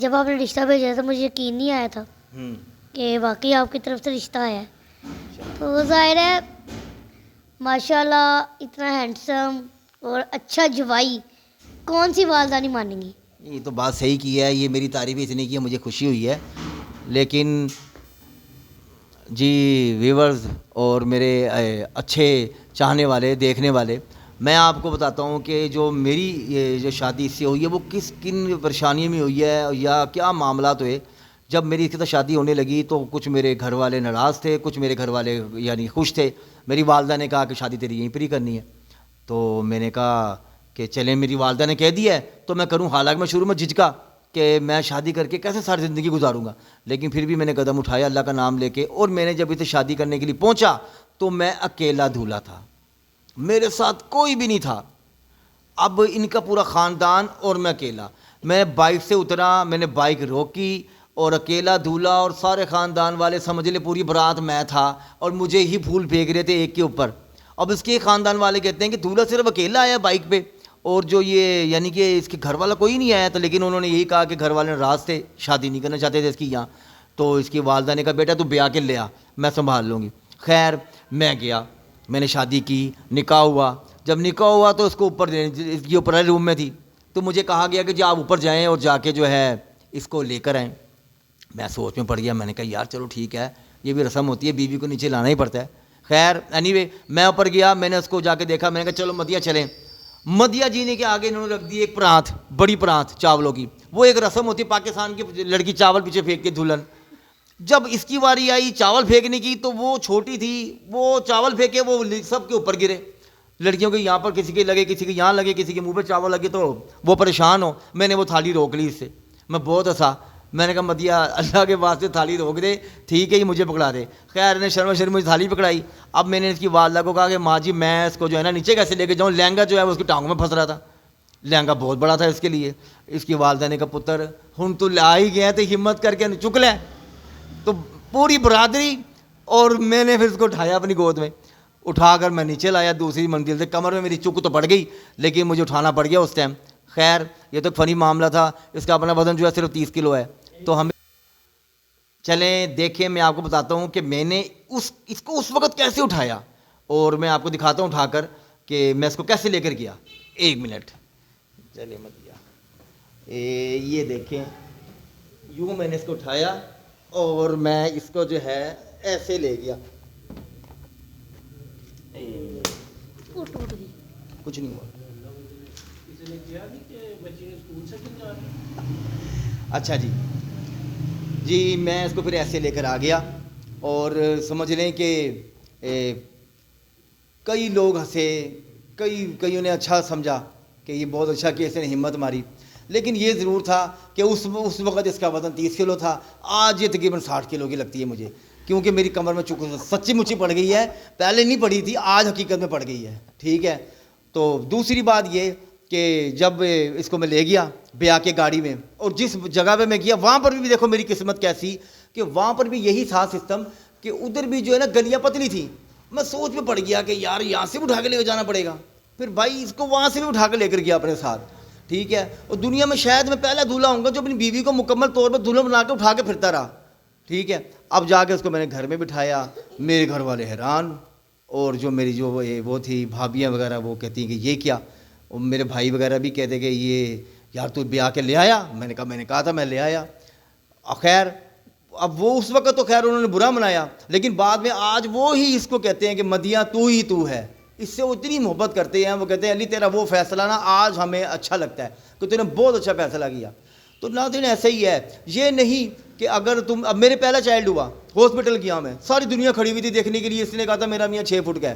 جب آپ نے رشتہ بھیجا تھا مجھے یقین نہیں آیا تھا کہ واقعی آپ کی طرف سے رشتہ آیا ہے. تو ظاہر ہے ماشاء اللہ اتنا ہینڈسم اور اچھا جوائی کون سی والدہ نہیں مانیں گی. یہ تو بات صحیح کی ہے, یہ میری تعریف اس نے کی ہے, مجھے خوشی ہوئی ہے. لیکن جی ویورز اور میرے اچھے چاہنے والے دیکھنے والے, میں آپ کو بتاتا ہوں کہ جو میری یہ جو شادی اس سے ہوئی ہے وہ کن پریشانیوں میں ہوئی ہے یا کیا معاملات ہوئے. جب میری اس کے ساتھ شادی ہونے لگی تو کچھ میرے گھر والے ناراض تھے, کچھ میرے گھر والے یعنی خوش تھے. میری والدہ نے کہا کہ شادی تیری یہیں پر ہی کرنی ہے. تو میں نے کہا کہ چلیں, میری والدہ نے کہہ دیا ہے تو میں کروں. حالانکہ میں شروع میں جھجکا کہ میں شادی کر کے کیسے ساری زندگی گزاروں گا, لیکن پھر بھی میں نے قدم اٹھایا اللہ کا نام لے کے. اور میں نے جب اسے شادی کرنے کے لیے پہنچا تو میں اکیلا دولہا تھا, میرے ساتھ کوئی بھی نہیں تھا. اب ان کا پورا خاندان اور میں اکیلا. میں بائک سے اترا, میں نے بائک روکی اور اکیلا دولہا اور سارے خاندان والے سمجھ لے پوری برات میں تھا اور مجھے ہی پھول پھینک رہے تھے ایک کے اوپر. اب اس کے خاندان والے کہتے ہیں کہ دولہا صرف اکیلا آیا بائک پہ اور جو یہ یعنی کہ اس کے گھر والا کوئی نہیں آیا تھا. لیکن انہوں نے یہی کہا کہ گھر والے ناراض تھے, شادی نہیں کرنا چاہتے تھے اس کی یہاں. تو اس کی والدہ نے کہا بیٹا تو بیاہ کے لے آ, میں سنبھال لوں گی. خیر میں گیا, میں نے شادی کی, نکاح ہوا. جب نکاح ہوا تو اس کو اوپر اس کی اوپر والے روم میں تھی, تو مجھے کہا گیا کہ جی آپ اوپر جائیں اور جا کے جو ہے اس کو لے کر آئیں. میں سوچ میں پڑ گیا, میں نے کہا یار چلو ٹھیک ہے, یہ بھی رسم ہوتی ہے, بیوی کو نیچے لانا ہی پڑتا ہے. خیر اینی وے میں اوپر گیا, میں نے اس کو جا کے دیکھا, میں نے کہا چلو مدیہ چلیں. مدیہ جینے کے آگے انہوں نے رکھ دی ایک پرانت, بڑی پرانت چاولوں کی. وہ ایک رسم ہوتی ہے پاکستان کی, لڑکی چاول پیچھے پھینک کے دلہن. جب اس کی باری آئی چاول پھینکنے کی تو وہ چھوٹی تھی, وہ چاول پھینکے وہ سب کے اوپر گرے. لڑکیوں کے یہاں پر کسی کے لگے, کسی کے یہاں لگے, کسی کے منہ پہ چاول لگے تو وہ پریشان ہو. میں نے وہ تھالی روک لی اس سے, میں بہت ہنسا. میں نے کہا مدیہ اللہ کے واسطے تھالی روک دے, ٹھیک ہے یہ مجھے پکڑا دے. خیر نے شرم مجھے تھالی پکڑائی. اب میں نے اس کی والدہ کو کہا کہ ماں جی میں اس کو جو ہے نا نیچے کیسے لے کے جاؤں, لہنگا جو ہے وہ اس کی ٹانگوں میں پھنس رہا تھا, لہنگا بہت بڑا تھا اس کے لیے. اس کی والدہ نے کہا پتر ہن تو لا ہی گیا تو ہمت کر کے چک لے. تو پوری برادری اور میں نے پھر اس کو اٹھایا اپنی گود میں, اٹھا کر میں نیچے لایا دوسری منزل سے. کمر میں میری چک تو پڑ گئی لیکن مجھے اٹھانا پڑ گیا اس ٹائم. خیر یہ تو فنی معاملہ تھا. اس کا اپنا وزن جو ہے صرف 30 کلو ہے. تو ہمیں چلیں دیکھیں, میں آپ کو بتاتا ہوں کہ میں نے اس کو اس وقت کیسے اٹھایا, اور میں آپ کو دکھاتا ہوں اٹھا کر کہ میں اس کو کیسے لے کر گیا. 1 منٹ چلے مدیہ, یہ دیکھیں یوں میں نے اس کو اٹھایا اور میں اس کو جو ہے ایسے لے گیا. کچھ نہیں ہوا. اچھا جی میں اس کو پھر ایسے لے کر آ گیا اور سمجھ لیں کہ کئی لوگ ہنسے, کئیوں نے اچھا سمجھا کہ یہ بہت اچھا کہ اس نے ہمت ماری. لیکن یہ ضرور تھا کہ اس وقت اس کا وزن 30 کلو تھا, آج یہ تقریباً 60 کلو کی لگتی ہے مجھے, کیونکہ میری کمر میں چونکہ سچی مچی پڑ گئی ہے. پہلے نہیں پڑی تھی, آج حقیقت میں پڑ گئی ہے. ٹھیک ہے. تو دوسری بات یہ کہ جب اس کو میں لے گیا بیاہ کے گاڑی میں, اور جس جگہ پہ میں گیا وہاں پر بھی دیکھو میری قسمت کیسی کہ وہاں پر بھی یہی تھا سسٹم کہ ادھر بھی جو ہے نا گلیاں پتلی تھی. میں سوچ میں پڑ گیا کہ یار یہاں سے بھی اٹھا کے لے کے جانا پڑے گا. پھر بھائی اس کو وہاں سے بھی اٹھا کے لے کر گیا اپنے ساتھ. ٹھیک ہے. اور دنیا میں شاید میں پہلا دولہا ہوں گا جو اپنی بیوی کو مکمل طور پر دلہن بنا کے اٹھا کے پھرتا رہا. ٹھیک ہے. اب جا کے اس کو میں نے گھر میں بٹھایا. میرے گھر والے حیران, اور جو میری جو وہ تھی بھابیاں وغیرہ وہ کہتی ہیں کہ یہ کیا, اور میرے بھائی وغیرہ بھی کہتے کہ یہ یار تو بیاہ کے لے آیا. میں نے کہا تھا میں لے آیا. خیر اب وہ اس وقت تو خیر انہوں نے برا منایا, لیکن بعد میں آج وہ ہی اس کو کہتے ہیں کہ مدیہ تو ہی تو ہے. اس سے وہ اتنی محبت کرتے ہیں, وہ کہتے ہیں علی تیرا وہ فیصلہ نا آج ہمیں اچھا لگتا ہے کہ تو نے بہت اچھا فیصلہ کیا. تو ناظرین ایسا ہی ہے, یہ نہیں کہ اگر تم, اب میرے پہلا چائلڈ ہوا, ہاسپٹل گیا میں, ساری دنیا کھڑی ہوئی تھی دیکھنے کے لیے. اس نے کہا تھا میرا میاں 6 فٹ کا ہے,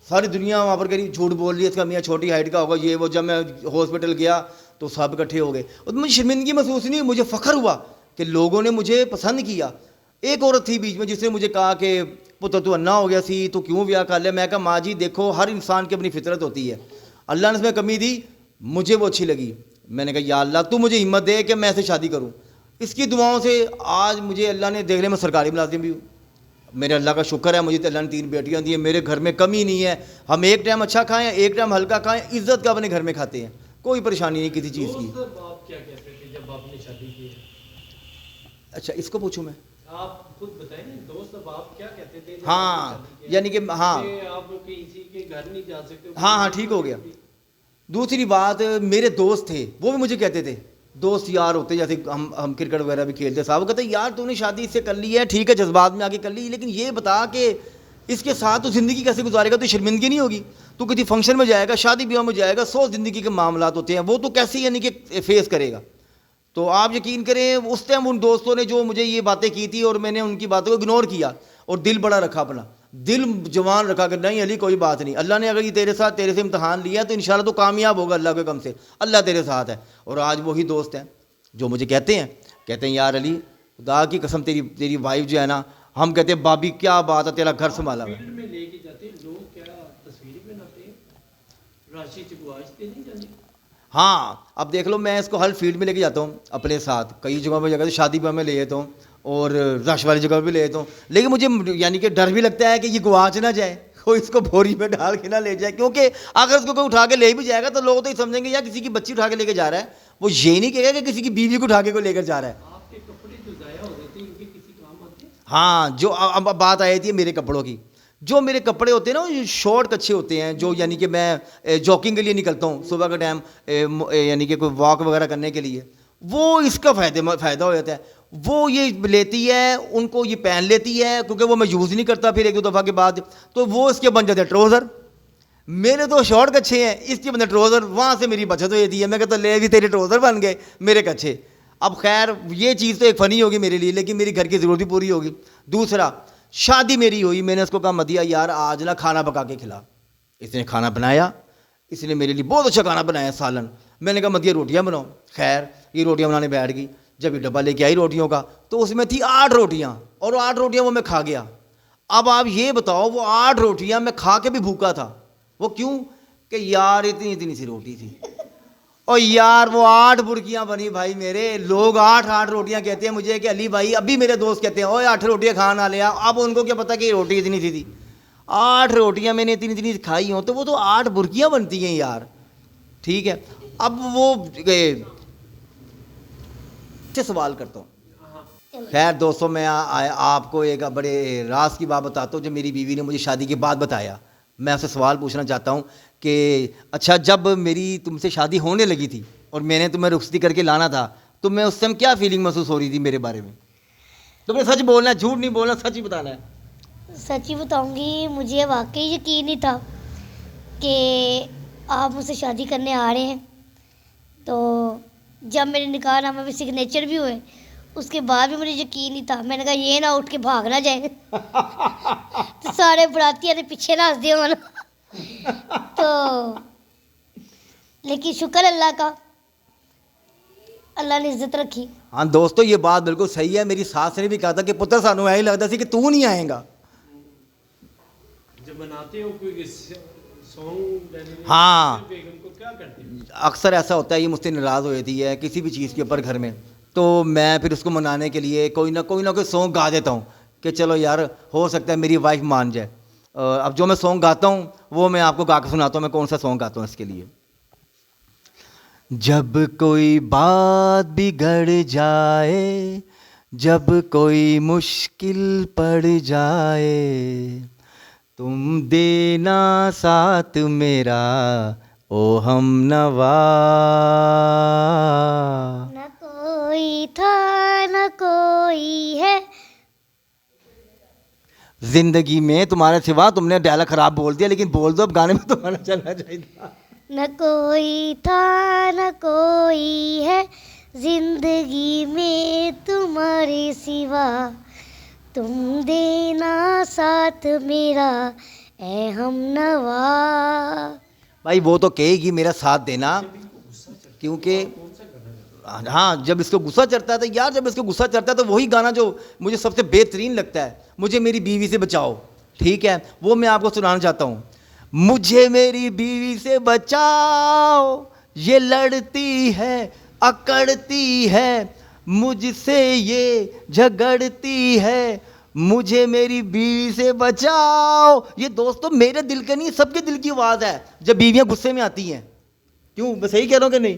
ساری دنیا وہاں پر کہیں جھوٹ بول رہی ہے اس کا میاں چھوٹی ہائٹ کا ہوگا یہ وہ. جب میں ہاسپٹل گیا تو سب اکٹھے ہو گئے, اور مجھے شرمندگی محسوس نہیں, مجھے فخر ہوا کہ لوگوں نے مجھے پسند کیا. ایک عورت تھی بیچ میں جس نے مجھے کہا کہ پتر تو انا ہو گیا سی, تو کیوں بیاہ کر لیا. میں کہا ماں جی دیکھو ہر انسان کی اپنی فطرت ہوتی ہے, اللہ نے اس میں کمی دی, مجھے وہ اچھی لگی. میں نے کہا یا اللہ تو مجھے ہمت دے کہ میں ایسے شادی کروں. اس کی دعاؤں سے آج مجھے اللہ نے دیکھ لیا میں سرکاری ملازم بھی ہوں. میرے اللہ کا شکر ہے, مجھے تو اللہ نے 3 بیٹیاں دی ہیں. میرے گھر میں کمی نہیں ہے, ہم ایک ٹائم اچھا کھائیں ایک ٹائم ہلکا کھائیں, عزت کا اپنے گھر میں کھاتے ہیں. کوئی پریشانی نہیں کسی چیز کی. دوست آپ کیا کہتے تھے جب آپ نے شادی کی؟ اچھا اس کو پوچھوں میں؟ آپ خود بتائیں نا، دوست اب آپ کیا کہتے تھے جب ہاں آپ نے شادی کی؟ یعنی کہ ہاں آپ کسی کے گھر نہیں جا سکتے؟ ہاں ٹھیک ہو گیا. دوسری بات میرے دوست تھے وہ بھی مجھے کہتے تھے، دوست یار ہوتے جیسے ہم کرکٹ وغیرہ بھی کھیلتے، صاحب وہ کہتے ہیں یار تو نے شادی اس سے کر لی ہے، ٹھیک ہے جذبات میں آگے کر لی، لیکن یہ بتا کہ اس کے ساتھ تو زندگی کیسے گزارے گا؟ تو شرمندگی نہیں ہوگی؟ تو کسی فنکشن میں جائے گا، شادی بیاہ میں جائے گا، 100 زندگی کے معاملات ہوتے ہیں، وہ تو کیسے یعنی کہ فیس کرے گا؟ تو آپ یقین کریں اس ٹائم ان دوستوں نے جو مجھے یہ باتیں کی تھی اور میں نے ان کی باتوں کو اگنور کیا اور دل بڑا رکھا، اپنا دل جوان رکھا کہ نہیں علی کوئی بات نہیں، اللہ نے اگر یہ تیرے سے امتحان لیا تو انشاءاللہ تو کامیاب ہوگا اللہ کے کم سے، اللہ تیرے ساتھ ہے. اور آج وہی دوست ہیں جو مجھے کہتے ہیں یار علی خدا کی قسم تیری وائف جو ہے نا، ہم کہتے ہیں بابی کیا بات ہے تیرا گھر سنبھالا ہوا ہے. فیلڈ میں لے کے جاتے ہیں لوگ، کیا تصویریں بناتے ہیں، راشی چکواجتے نہیں جاتے؟ ہاں اب دیکھ لو میں اس کو ہر فیلڈ میں لے کے جاتا ہوں اپنے ساتھ، کئی جگہوں پہ جگہ شادی پہ میں لے جاتا ہوں اور رش والی جگہ پہ لے جاتا ہوں، لیکن مجھے یعنی کہ ڈر بھی لگتا ہے کہ یہ گواچ نہ جائے، کوئی اس کو بھوری میں ڈال کے نہ لے جائے، کیونکہ اگر اس کو کوئی اٹھا کے لے بھی جائے گا تو لوگ تو یہ سمجھیں گے یا کسی کی بچی اٹھا کے لے کے جا رہا ہے، وہ یہ نہیں کہے گا کہ کسی کی بیوی کو اٹھا کے کوئی لے کر جا رہا ہے. آپ کے کپڑے جو ضائع ہو جاتے ہیں ان کے کسی کام آتے ہیں؟ ہاں جو اب بات آئی تھی میرے کپڑوں کی، جو میرے کپڑے ہوتے ہیں نا وہ شارٹ اچھے ہوتے ہیں، جو یعنی کہ میں جاکنگ کے لیے نکلتا ہوں صبح کا ٹائم، یعنی کہ کوئی واک وغیرہ کرنے کے لیے، وہ اس کا فائدہ ہو جاتا ہے. وہ یہ لیتی ہے، ان کو یہ پہن لیتی ہے کیونکہ وہ میں یوز نہیں کرتا پھر ایک دو دفعہ کے بعد، تو وہ اس کے بن جاتے ہیں ٹروزر. میرے تو شارٹ کچھے ہیں، اس کے بندے ٹروزر، وہاں سے میری بچت ہو جاتی ہے. میں کہتا لے بھی تیرے ٹروزر بن گئے میرے کچھے. اب خیر یہ چیز تو ایک فنی ہوگی میرے لیے، لیکن میری گھر کی ضرورت بھی پوری ہوگی. دوسرا شادی میری ہوئی، میں نے اس کو کہا مدیہ یار آج نا کھانا پکا کے کھلا. اس نے کھانا بنایا، اس نے میرے لیے بہت اچھا کھانا بنایا سالن. میں نے کہا مدیہ روٹیاں بناؤ. خیر یہ روٹیاں بنانے بیٹھ گئی. جب یہ ڈبہ لے کے آئی روٹیوں کا تو اس میں تھی 8 روٹیاں، اور 8 روٹیاں وہ میں کھا گیا. اب آپ یہ بتاؤ وہ 8 روٹیاں میں کھا کے بھی بھوکا تھا. وہ کیوں کہ یار اتنی سی روٹی تھی، اور یار وہ 8 برکیاں بنی بھائی میرے. لوگ 8 روٹیاں کہتے ہیں مجھے کہ علی بھائی، ابھی میرے دوست کہتے ہیں اوے 8 روٹیاں کھانا لیا. اب ان کو کیا پتا کہ روٹی اتنی سی تھی. 8 روٹیاں میں نے اتنی کھائی ہوں تو وہ تو 8 برکیاں بنتی ہیں یار. ٹھیک ہے اب وہ سے سوال کرتا ہوں. خیر دوستوں میں آپ کو ایک بڑے راز کی بات بتاتا ہوں جو میری بیوی نے مجھے شادی کے بعد بتایا. میں آپ سے سوال پوچھنا چاہتا ہوں کہ اچھا جب میری تم سے شادی ہونے لگی تھی اور میں نے تمہیں رخصتی کر کے لانا تھا تو میں اس ٹائم کیا فیلنگ محسوس ہو رہی تھی میرے بارے میں؟ تم نے سچ بولنا ہے، جھوٹ نہیں بولنا، سچ ہی بتانا ہے. سچ ہی بتاؤں گی، مجھے واقعی یقین نہیں تھا کہ آپ مجھ سے شادی کرنے آ رہے ہیں. تو جب میرے نکاح نامے میں سگنیچر بھی ہوئے اس کے بعد بھی مجھے یقین نہیں تھا. میں نے کہا یہ نہ اٹھ کے بھاگ نہ جائیں تو سارے براتی آتے پیچھے نہ ہنس دے تو لیکن شکر اللہ کا، اللہ نے عزت رکھی. ہاں دوستو یہ بات بالکل صحیح ہے. میری ساس نے بھی کہا تھا کہ پتر سانو ایسا لگتا سی کہ تو نہیں آئے گا. جب بناتے ہو کوئی سانگ ہاں بیگم کو کیا کرتے ہیں؟ اکثر ایسا ہوتا ہے یہ مجھ سے ناراض ہو جاتی ہے کسی بھی چیز کے اوپر گھر میں، تو میں پھر اس کو منانے کے لیے کوئی نہ کوئی سانگ گا دیتا ہوں کہ چلو یار ہو سکتا ہے میری وائف مان جائے. اب جو میں سانگ گاتا ہوں وہ میں آپ کو گا کے سناتا ہوں. میں کون سا سانگ گاتا ہوں اس کے لیے. جب کوئی بات بگڑ جائے، جب کوئی مشکل پڑ جائے، تم دینا ساتھ میرا او ہم نوا. نہ کوئی تھا نہ کوئی ہے زندگی میں تمہارے سوا. تم نے ڈائلاگ خراب بول دیا لیکن بول دو اب، گانے میں تمہارا چلنا چاہیے تھا. نہ کوئی تھا نہ کوئی ہے زندگی میں تمہارے سوا، تم دینا ساتھ میرا اے ہم نوا. بھائی وہ تو کہے گی میرا ساتھ دینا، کیونکہ ہاں جب اس کو غصہ چڑھتا ہے تو یار جب اس کو غصہ چڑھتا ہے تو وہی گانا جو مجھے سب سے بہترین لگتا ہے، مجھے میری بیوی سے بچاؤ. ٹھیک ہے وہ میں آپ کو سنانا چاہتا ہوں. مجھے میری بیوی سے بچاؤ، یہ لڑتی ہے اکڑتی ہے، مجھ سے یہ جھگڑتی ہے، مجھے میری بیوی سے بچاؤ. یہ دوستو میرے دل کا نہیں، سب کے دل کی آواز ہے جب بیویاں غصے میں آتی ہیں. کیوں میں صحیح کہہ رہا ہوں کہ نہیں؟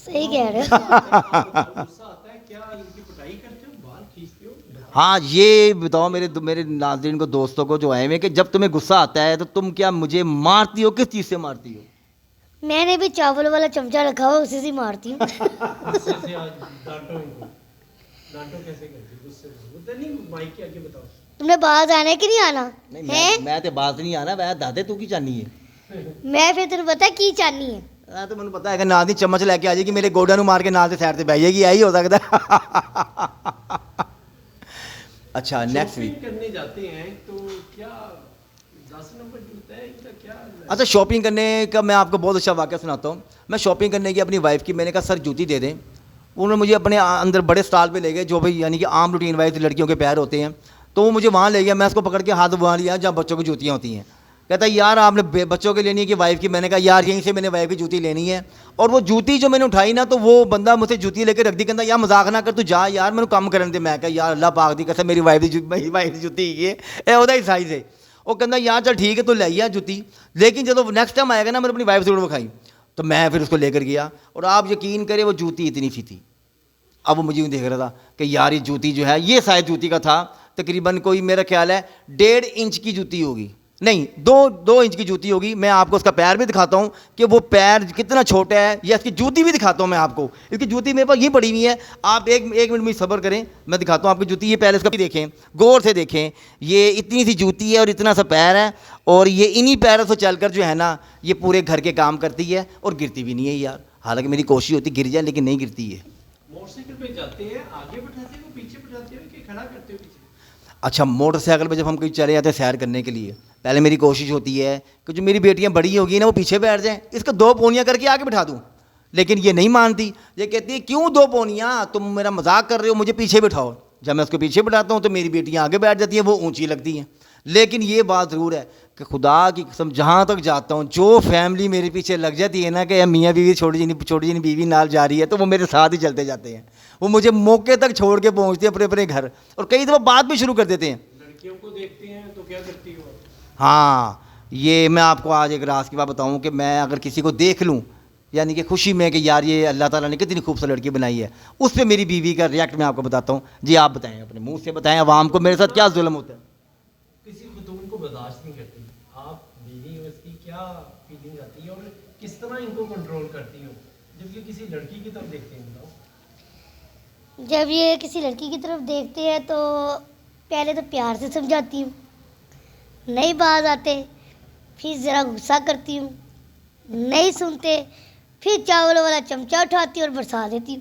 صحیح کہہ رہے ہو. غصہ آتا ہے کیا ان کی پٹائی کرتے ہو بال کھینچتے ہو؟ ہاں یہ بتاؤ میرے ناظرین کو دوستوں کو جو آئے ہوئے کہ جب تمہیں غصہ آتا ہے تو تم کیا مجھے مارتی ہو؟ کس چیز سے مارتی ہو؟ میں نے بھی چاول والا چمچہ رکھا ہوا اسی سے مارتی ہوں. غصے سے آج ڈانٹو ان کو. ڈانٹو کیسے کرتی ہو؟ غصے سے ہوتا نہیں مائک کے آگے بتاؤ. تم نے باز آنا کہ نہیں آنا نہیں ہے؟ میں تو بات نہیں آنا. میں دادے تو کی چانی ہے. میں پھر تمہیں پتا کی چاہنی ہے. میں تو مجھے پتا ہے کہ ناز چمچ لے کے آ جائے گی میرے گوڈا نو مار کے ناز سائڈ سے بہ جائے گی. یہی ہو سکتا ہے. اچھا نیکسٹ شاپنگ کرنے جاتے ہیں تو کیا 10 نمبر جوتا ہے ان کا کیا؟ اچھا شاپنگ کرنے کا میں آپ کو بہت اچھا واقعہ سناتا ہوں. میں شاپنگ کرنے کی اپنی وائف کی میں نے کہا سر جوتی دے دیں. انہوں نے مجھے اپنے اندر بڑے اسٹال پہ لے گئے جو بھائی یعنی کہ عام روٹین وائز لڑکیوں کے پیر ہوتے ہیں. تو وہ مجھے وہاں لے گیا. میں اس کو پکڑ کے ہاتھ وہاں لیا جہاں بچوں کی جوتیاں ہوتی ہیں. کہتا ہے یار آپ نے بچوں کے لینی ہے کہ وائف کی؟ میں نے کہا یار یہیں سے میں نے وائف کی جوتی لینی ہے. اور وہ جوتی جو میں نے اٹھائی نا تو وہ بندہ مجھ سے جوتی لے کے رکھ دی. کہتا یار مذاق نہ کر تو جا یار میں نے کم کرنے دے. میں کہا یار اللہ پاک دی قسم میری وائف کی جوتی یہ وہ ہی سائز ہے. وہ کہتا یار چل ٹھیک ہے تو لے آیا جوتی. لیکن جب نیکسٹ ٹائم آئے گا نا میں نے اپنی وائف ضرور کھائی. تو میں پھر اس کو لے کر گیا اور آپ یقین کریں وہ جوتی اتنی سی تھی. اب وہ مجھے یوں دیکھ رہا تھا کہ یار یہ جوتی جو ہے یہ سائز جوتی کا تھا تقریباً کوئی میرا خیال ہے 1.5 انچ کی جوتی ہوگی. نہیں 2 انچ کی جوتی ہوگی. میں آپ کو اس کا پیر بھی دکھاتا ہوں کہ وہ پیر کتنا چھوٹا ہے یا اس کی جوتی بھی دکھاتا ہوں میں آپ کو. اس کی جوتی میرے پاس یہ پڑی ہوئی ہے. آپ ایک منٹ میں صبر کریں میں دکھاتا ہوں آپ کی جوتی. یہ پہلے اس کا بھی دیکھیں غور سے دیکھیں. یہ اتنی سی جوتی ہے اور اتنا سا پیر ہے اور یہ انہی پیروں سے چل کر جو ہے نا یہ پورے گھر کے کام کرتی ہے اور گرتی بھی نہیں ہے یار. حالانکہ میری کوشش ہوتی گر جائے لیکن نہیں گرتی ہے. موٹر سائیکل پہ جاتے ہیں آگے بٹھاتے ہو پیچھے بٹھاتے ہو کہ کھڑا کرتے ہو پیچھے؟ اچھا موٹر سائیکل پہ جب ہم کہیں چلے جاتے ہیں سیر کرنے کے لیے پہلے میری کوشش ہوتی ہے کہ جو میری بیٹیاں بڑی ہوگی نا وہ پیچھے بیٹھ جائیں. اس کو 2 پونیاں کر کے آگے بٹھا دوں لیکن یہ نہیں مانتی. یہ کہتی ہے کیوں 2 پونیاں؟ تم میرا مذاق کر رہے ہو, مجھے پیچھے بٹھاؤ. جب میں اس کو پیچھے بٹھاتا ہوں تو میری بیٹیاں آگے بیٹھ جاتی ہیں, وہ اونچی لگتی ہیں. لیکن یہ بات ضرور ہے کہ خدا کی قسم جہاں تک جاتا ہوں جو فیملی میرے پیچھے لگ جاتی ہے نا کہ میاں بیوی چھوٹی جی بیوی نال جا رہی ہے تو وہ میرے ساتھ ہی چلتے جاتے ہیں. وہ مجھے موقع تک چھوڑ کے پہنچتے ہیں اپنے اپنے گھر اور کئی دفعہ بات بھی شروع کر دیتے ہیں. لڑکیوں کو دیکھتے ہیں تو کیا کرتی ہو؟ ہاں یہ میں آپ کو آج ایک راز کی بات بتاؤں کہ میں اگر کسی کو دیکھ لوں یعنی کہ خوشی میں کہ یار یہ اللہ تعالیٰ نے کتنی خوبصورت لڑکی بنائی ہے, اس پہ میری بیوی کا ریئیکٹ میں آپ کو بتاتا ہوں. جی آپ بتائیں اپنے منہ سے بتائیں عوام کو میرے ساتھ کیا ظلم ہوتا ہے. کسی خاتون کو برداشت نہیں کرتی, آپ بیوی ہو اس کی کیا فیلنگ آتی ہے اور کس طرح ان کو کنٹرول کرتی ہو جب یہ کسی لڑکی کی طرف دیکھتے ہیں؟ بتاؤ. جب یہ کسی لڑکی کی طرف دیکھتے ہیں تو پہلے تو پیار سے سمجھاتی ہوں, نہیں باز آتے پھر ذرا غصہ کرتی ہوں, نہیں سنتے پھر چاول والا چمچہ اٹھاتی ہوں اور برسا دیتی ہوں.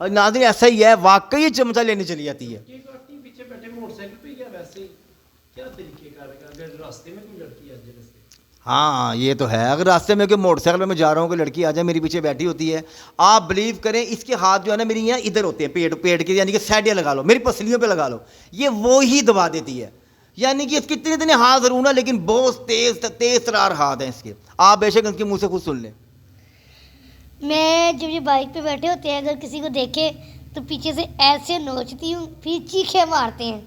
اور ناظرین ایسا ہی ہے واقعی چمچہ لینے چلی جاتی ہے. یہ کرتی پیچھے بیٹھے موٹر سائیکل پہ یا ویسے ہی کیا طریقے کار ہے اگر راستے میں کوئی لڑکی آ جائے راستے؟ ہاں یہ تو ہے. اگر راستے میں کوئی موٹر سائیکل میں جا رہا ہوں کوئی لڑکی آ جائے میری پیچھے بیٹھی ہوتی ہے, آپ بلیو کریں اس کے ہاتھ جو ہے نا میری یہاں ادھر ہوتے ہیں پیٹ کے یعنی کہ سائڈیں لگا لو, میری پسلیوں پہ لگا لو, یہ وہی دبا دیتی ہے. یعنی کہ اس کے اتنے ہاتھ ضرور نا لیکن بہت تیز ترار ہاتھ ہیں اس کے. آپ بے شک اس کے منہ سے خود سن لیں. میں جب یہ بائک پہ بیٹھے ہوتے ہیں اگر کسی کو دیکھے تو پیچھے سے ایسے نوچتی ہوں پھر چیخیں مارتے ہیں.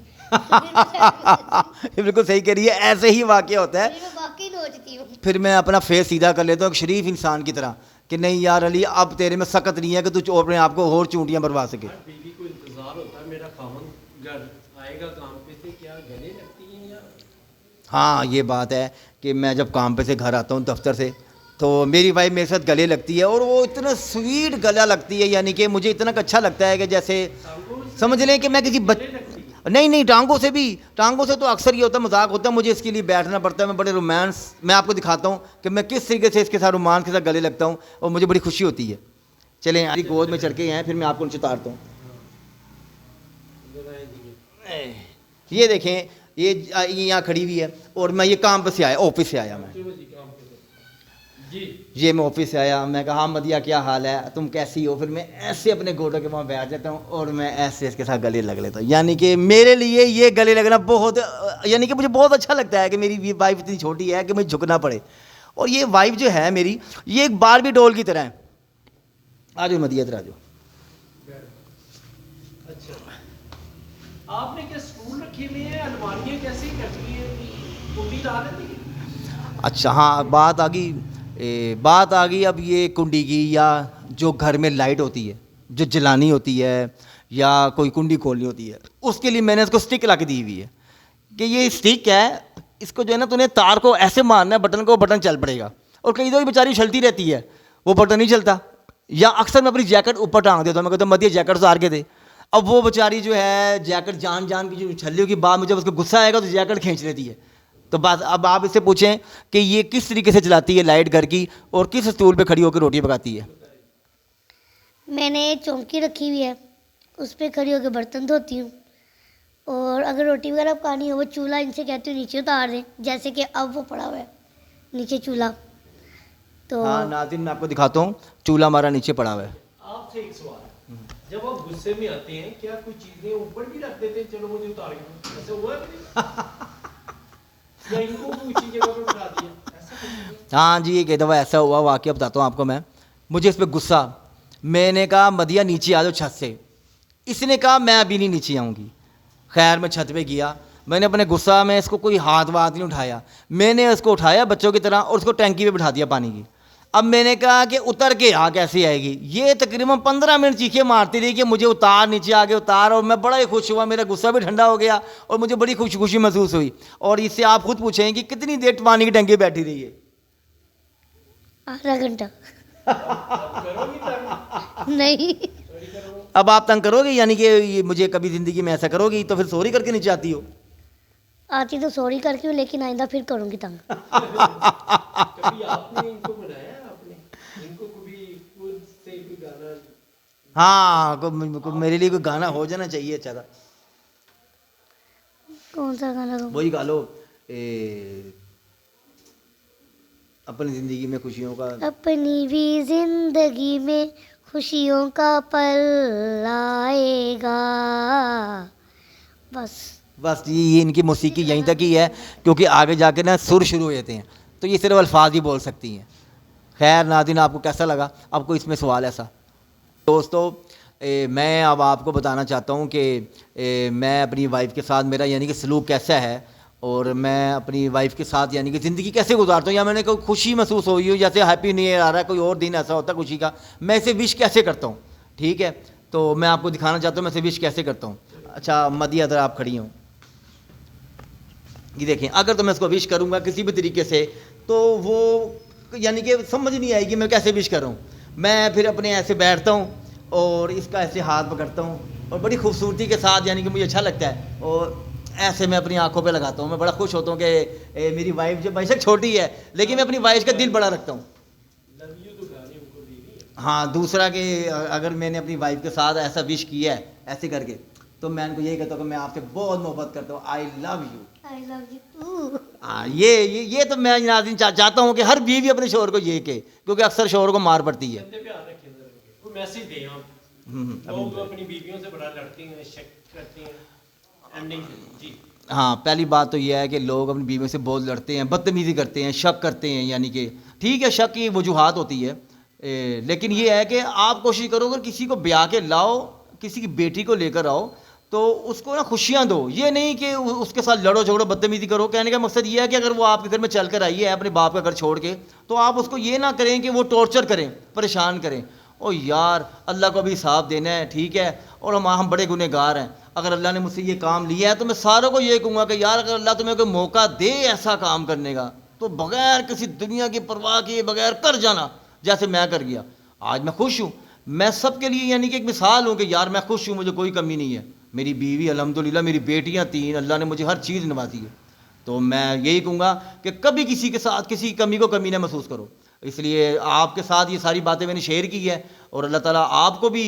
بالکل صحیح کہہ رہی ہے, ایسے ہی واقعہ ہوتا ہے. میں واقعی نوچتی ہوں. پھر میں اپنا فیس سیدھا کر لیتا ہوں ایک شریف انسان کی طرح کہ نہیں یار علی اب تیرے میں سخت نہیں ہے کہ تو اپنے آپ کو اور چونٹیاں بروا سکے. بیوی کو انتظار ہوتا ہے میرا خاوند گھر آئے گا کام پہ سے, کیا گلے لگتی ہیں یا؟ ہاں یہ بات ہے کہ میں جب کام پہ سے گھر آتا ہوں دفتر سے تو میری وائف میرے ساتھ گلے لگتی ہے اور وہ اتنا سویٹ گلا لگتی ہے یعنی کہ مجھے اتنا اچھا لگتا ہے کہ جیسے سمجھ لیں کہ میں کسی نہیں ٹانگوں سے تو اکثر یہ ہوتا ہے مذاق ہوتا ہے, مجھے اس کے لیے بیٹھنا پڑتا ہے. میں بڑے رومانس میں آپ کو دکھاتا ہوں کہ میں کس طریقے سے اس کے ساتھ رومانس کے ساتھ گلے لگتا ہوں اور مجھے بڑی خوشی ہوتی ہے. چلیں آپ گود میں چڑھ کے ہیں پھر میں آپ کو نیچے اتارتا ہوں. یہ دیکھیں یہ یہاں کھڑی ہوئی ہے اور میں یہ کام پہ سے آیا, آفس سے آیا میں, یہ میں آفس سے آیا. میں کہا مدیہ کیا حال ہے, تم کیسی ہو؟ پھر میں ایسے اپنے گوڈوں کے وہاں بیٹھ جاتا ہوں اور میں ایسے اس کے ساتھ گلے لگ لیتا ہوں. یعنی کہ میرے لیے یہ گلے لگنا بہت یعنی کہ مجھے بہت اچھا لگتا ہے کہ میری وائف اتنی چھوٹی ہے کہ مجھے جھکنا پڑے. اور یہ وائف جو ہے میری یہ ایک باربی ڈول کی طرح ہے. آ جاؤ مدیہ ادھر آ جاؤ. اچھا آپ نے کیا اسکول رکھے ہوئے ہیں, الماریاں کیسے کرتی ہیں, کنڈی ڈال دیتی ہیں؟ اچھا ہاں بات آ گئی بات آ گئی اب یہ کنڈی کی، یا جو گھر میں لائٹ ہوتی ہے جو جلانی ہوتی ہے یا کوئی کنڈی کھولنی ہوتی ہے، اس کے لیے میں نے اس کو اسٹک لا کے دی ہوئی ہے کہ یہ اسٹک ہے، اس کو جو ہے نا تو نے تار کو ایسے مارنا ہے بٹن کو، بٹن چل پڑے گا. اور کئی دفعہ بیچاری اچھلتی رہتی ہے، وہ بٹن نہیں چلتا. یا اکثر میں اپنی جیکٹ اوپر ٹانگ دیتا ہوں، میں کہتا ہوں مت یہ جیکٹ اتار کے دے. اب وہ بیچاری جو ہے جیکٹ جان کی جو اچھلیوں کی بعد میں جب اس کو غصہ آئے گا تو جیکٹ کھینچ لیتی ہے. تو بس اب آپ اس سے پوچھیں کہ یہ کس طریقے سے چلاتی ہے لائٹ گھر کی، اور کس اسٹول پہ کھڑی ہو کے روٹی پکاتی ہے. میں نے چونکی رکھی ہوئی ہے، اس پہ کھڑی ہو کے برتن دھوتی ہوں. اور اگر روٹی وغیرہ پکانی ہو وہ چولہا ان سے کہتی ہوں نیچے اتار دیں، جیسے کہ اب وہ پڑا ہوا ہے نیچے چولہا. تو ہاں ناظرین میں آپ کو دکھاتا ہوں، چولہا ہمارا نیچے پڑا ہوا ہے. آپ سے ایک سوال ہے، جب آپ غصے میں آتے ہیں کیا کچھ چیزیں اوپر بھی رکھ دیتے ہیں چلو مجھے اتار کے دو، ایسا ہوا ہے یا ان کو اونچی جگہ پہ بٹھا دیا ایسا کچھ؟ ہاں جی ایک دفعہ ایسا ہوا، واقعہ بتاتا ہوں آپ کو. مجھے اس پہ غصہ، میں نے کہا مدیہ نیچے آ جاؤ چھت سے. اس نے کہا میں ابھی نہیں نیچے آؤں گی. خیر میں چھت پہ گیا، میں نے اپنے غصہ میں اس کو کوئی ہاتھ نہیں اٹھایا، میں نے اس کو اٹھایا بچوں کی طرح اور اس کو ٹینکی پہ بٹھا دیا پانی کی. اب میں نے کہا کہ اتر کے آ کیسے آئے گی. یہ تقریباً 15 منٹ چیخیں مارتی رہی کہ مجھے اتار، نیچے آگے اتار. اور میں بڑا ہی خوش ہوا، میرا غصہ بھی ٹھنڈا ہو گیا اور مجھے بڑی خوشی محسوس ہوئی. اور اس سے آپ خود پوچھیں کہ کتنی دیر پانی کی ٹینکی بیٹھی رہی ہے؟ آدھا گھنٹہ. کرو گی تب نہیں تھوڑی کرو. اب آپ تنگ کرو گے، یعنی کہ مجھے کبھی زندگی میں ایسا کرو گی تو پھر سوری کر کے نیچے آتی ہو؟ آتی تو سوری کر کے ہوں، لیکن آئندہ پھر کروں گی تنگ. کبھی آپ نے ان کو بنایا ہے؟ آپ نے ان کو کبھی خود سے کوئی گانا؟ ہاں میرے لیے کوئی گانا ہو جانا چاہیے اچھا تھا. کون سا گانا گاؤں؟ وہی گا لو اپنی زندگی میں خوشیوں کا. اپنی بھی زندگی میں خوشیوں کا پل آئے گا. بس یہ ان کی موسیقی یہیں تک ہی ہے، کیونکہ آگے جا کے نا سر شروع ہو جاتے ہیں تو یہ صرف الفاظ ہی بول سکتی ہیں. خیر ناظرین آپ کو کیسا لگا؟ آپ کو اس میں سوال ایسا دوستو میں اب آپ کو بتانا چاہتا ہوں کہ میں اپنی وائف کے ساتھ میرا یعنی کہ سلوک کیسا ہے، اور میں اپنی وائف کے ساتھ یعنی کہ زندگی کیسے گزارتا ہوں، یا میں نے کوئی خوشی محسوس ہوئی ہو، جیسے ہیپی نیو ایئر آ رہا ہے، کوئی اور دن ایسا ہوتا ہے خوشی کا، میں اسے وش کیسے کرتا ہوں. ٹھیک ہے تو میں آپ کو دکھانا چاہتا ہوں میں اسے وش کیسے کرتا ہوں. اچھا مدیہ ادھر آپ کھڑی ہوں، یہ دیکھیں اگر تو میں اس کو وش کروں گا کسی بھی طریقے سے تو وہ یعنی کہ سمجھ نہیں آئے گی میں کیسے وش کر رہا ہوں. میں پھر اپنے ایسے بیٹھتا ہوں اور اس کا ایسے ہاتھ پکڑتا ہوں اور بڑی خوبصورتی کے ساتھ یعنی کہ مجھے اچھا لگتا ہے اور ایسے میں اپنی آنکھوں پہ لگاتا ہوں. میں بڑا خوش ہوتا ہوں کہ میری وائف جو بے شک چھوٹی ہے لیکن میں اپنی وائف کا دل بڑا رکھتا ہوں. ہاں دوسرا کہ اگر میں نے اپنی وائف کے ساتھ ایسا وش کیا ہے ایسے کر کے تو میں ان کو یہی کہتا ہوں کہ میں آپ سے بہت محبت کرتا ہوں، I love you. I love you too. ہاں یہ تو میں ناظرین چاہتا ہوں کہ ہر بیوی اپنے شوہر کو یہ کہے، کیونکہ اکثر شوہر کو مار پڑتی ہے. پیار رکھیں کوئی میسج دیں آپ. لوگ اپنی بیویوں سے بڑا لڑتے ہیں، شک کرتے ہیں اینڈنگ. جی ہاں پہلی بات تو یہ ہے کہ لوگ اپنی بیویوں سے بہت لڑتے ہیں، بدتمیزی کرتے ہیں، شک کرتے ہیں. یعنی کہ ٹھیک ہے شک کی وجوہات ہوتی ہے، لیکن یہ ہے کہ آپ کوشش کرو اگر کسی کو بیاہ کے لاؤ، کسی کی بیٹی کو لے کر آؤ تو اس کو نا خوشیاں دو. یہ نہیں کہ اس کے ساتھ لڑو جھگڑو بدتمیزی کرو. کہنے کا مقصد یہ ہے کہ اگر وہ آپ کے گھر میں چل کر آئی ہے اپنے باپ کا گھر چھوڑ کے تو آپ اس کو یہ نہ کریں کہ وہ ٹارچر کریں، پریشان کریں. او یار اللہ کو بھی حساب دینا ہے، ٹھیک ہے، اور ہم بڑے گنہ گار ہیں. اگر اللہ نے مجھ سے یہ کام لیا ہے تو میں ساروں کو یہ کہوں گا کہ یار اگر اللہ تمہیں کوئی موقع دے ایسا کام کرنے کا تو بغیر کسی دنیا کی پرواہ کیے بغیر کر جانا جیسے میں کر گیا. آج میں خوش ہوں، میں سب کے لیے یعنی کہ ایک مثال ہوں کہ یار میں خوش ہوں، مجھے کوئی کمی نہیں ہے. میری بیوی الحمدللہ، میری بیٹیاں 3، اللہ نے مجھے ہر چیز نوازی ہے. تو میں یہی کہوں گا کہ کبھی کسی کے ساتھ کسی کمی کو کمی نہ محسوس کرو. اس لیے آپ کے ساتھ یہ ساری باتیں میں نے شیئر کی ہے اور اللہ تعالیٰ آپ کو بھی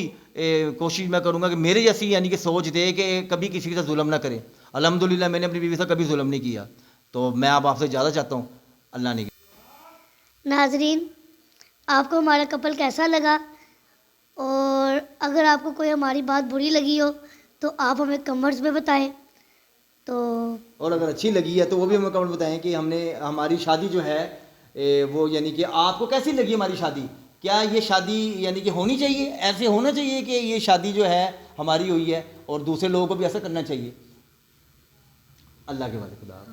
کوشش میں کروں گا کہ میرے جیسی یعنی کہ سوچ دے کہ کبھی کسی کے ساتھ ظلم نہ کرے. الحمدللہ میں نے اپنی بیوی سے کبھی ظلم نہیں کیا. تو میں آپ سے زیادہ چاہتا ہوں اللہ نے. ناظرین آپ کو ہمارا کپل کیسا لگا؟ اور اگر آپ کو کوئی ہماری بات بری لگی ہو تو آپ ہمیں کمنٹس میں بتائیں. تو اور اگر اچھی لگی ہے تو وہ بھی ہمیں کمنٹ بتائیں کہ ہماری شادی جو ہے وہ یعنی کہ آپ کو کیسی لگی ہماری شادی. کیا یہ شادی یعنی کہ ہونی چاہیے، ایسے ہونا چاہیے کہ یہ شادی جو ہے ہماری ہوئی ہے اور دوسرے لوگوں کو بھی ایسا کرنا چاہیے. اللہ کے والے خدا.